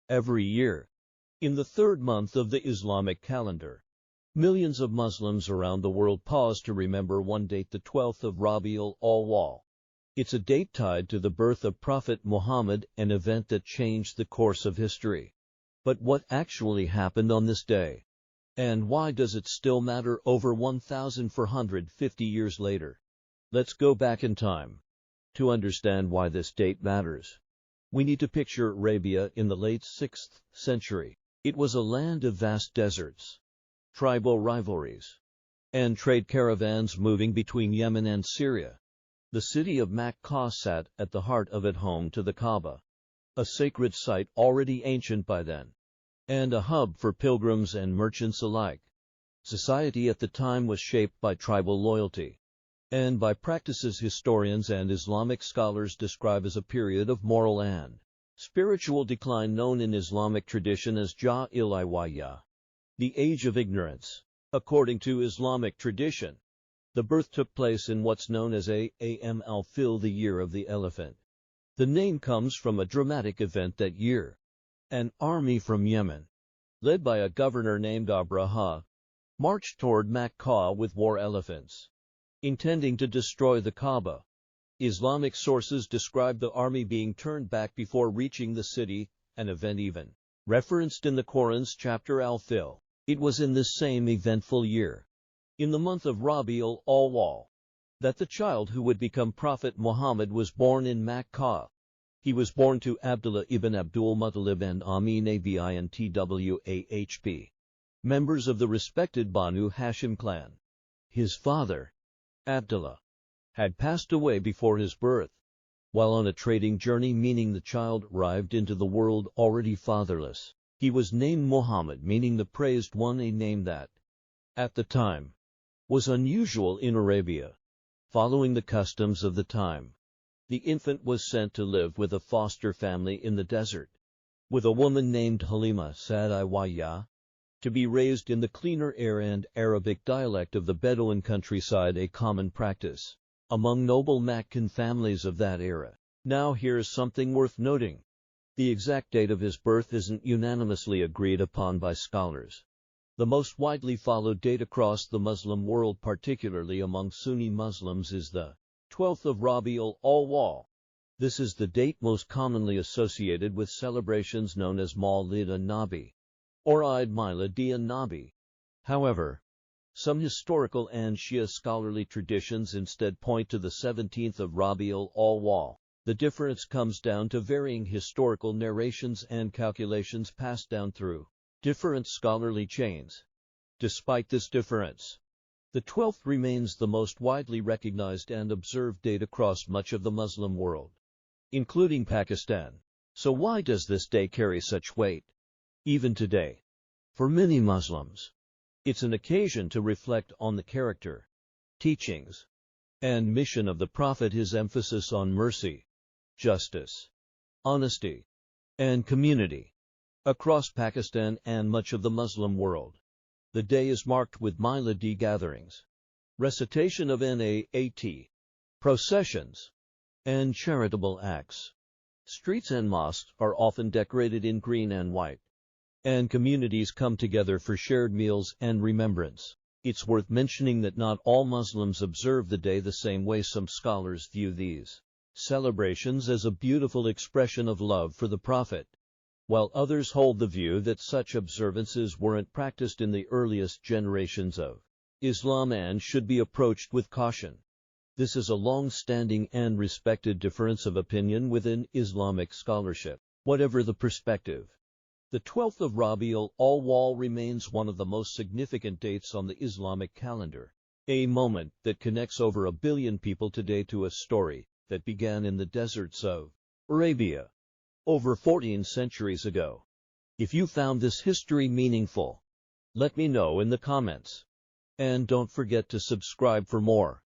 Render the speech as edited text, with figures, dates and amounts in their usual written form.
Every year, in the third month of the Islamic calendar, millions of Muslims around the world pause to remember one date, the 12th of Rabi-Ul-Awwal. It's a date tied to the birth of Prophet Muhammad, an event that changed the course of history. But what actually happened on this day? And why does it still matter over 1,450 years later? Let's go back in time. To understand why this date matters, we need to picture Arabia in the late 6th century. It was a land of vast deserts, tribal rivalries, and trade caravans moving between Yemen and Syria. The city of Makkah sat at the heart of it, home to the Kaaba, a sacred site already ancient by then, and a hub for pilgrims and merchants alike. Society at the time was shaped by tribal loyalty and by practices historians and Islamic scholars describe as a period of moral and spiritual decline known in Islamic tradition as Jahiliyyah, the age of ignorance. According to Islamic tradition, the birth took place in what's known as Al-Fil, the year of the elephant. The name comes from a dramatic event that year. An army from Yemen, led by a governor named Abraha, marched toward Makkah with war elephants, intending to destroy the Kaaba. Islamic sources describe the army being turned back before reaching the city, an event even referenced in the Quran's chapter Al-Fil. It was in this same eventful year, in the month of Rabi-Ul-Awwal, that the child who would become Prophet Muhammad was born in Makkah. He was born to Abdullah ibn Abdul Muttalib and Amina bint Wahb, members of the respected Banu Hashim clan. His father, Abdullah, had passed away before his birth, while on a trading journey, meaning the child arrived into the world already fatherless. He was named Muhammad, meaning the praised one, a name that, at the time, was unusual in Arabia. Following the customs of the time, the infant was sent to live with a foster family in the desert, with a woman named Halima Sa'diyah, to be raised in the cleaner air and Arabic dialect of the Bedouin countryside, a common practice among noble Meccan families of that era. Now here's something worth noting. The exact date of his birth isn't unanimously agreed upon by scholars. The most widely followed date across the Muslim world, particularly among Sunni Muslims, is the 12th of Rabi-ul-Awwal. This is the date most commonly associated with celebrations known as Mawlid an-Nabi, or Eid Milad an-Nabi. However, some historical and Shia scholarly traditions instead point to the 17th of Rabi-ul-Awwal. The difference comes down to varying historical narrations and calculations passed down through different scholarly chains. Despite this difference, the 12th remains the most widely recognized and observed date across much of the Muslim world, including Pakistan. So why does this day carry such weight? Even today, for many Muslims, it's an occasion to reflect on the character, teachings, and mission of the Prophet, his emphasis on mercy, justice, honesty, and community. Across Pakistan and much of the Muslim world, the day is marked with Miladi gatherings, recitation of Naat, processions, and charitable acts. Streets and mosques are often decorated in green and white, and communities come together for shared meals and remembrance. It's worth mentioning that not all Muslims observe the day the same way. Some scholars view these celebrations as a beautiful expression of love for the Prophet, while others hold the view that such observances weren't practiced in the earliest generations of Islam and should be approached with caution. This is a long-standing and respected difference of opinion within Islamic scholarship. Whatever the perspective, the 12th of Rabi-ul-Awwal remains one of the most significant dates on the Islamic calendar, a moment that connects over 1 billion people today to a story that began in the deserts of Arabia over 14 centuries ago. If you found this history meaningful, let me know in the comments. And don't forget to subscribe for more.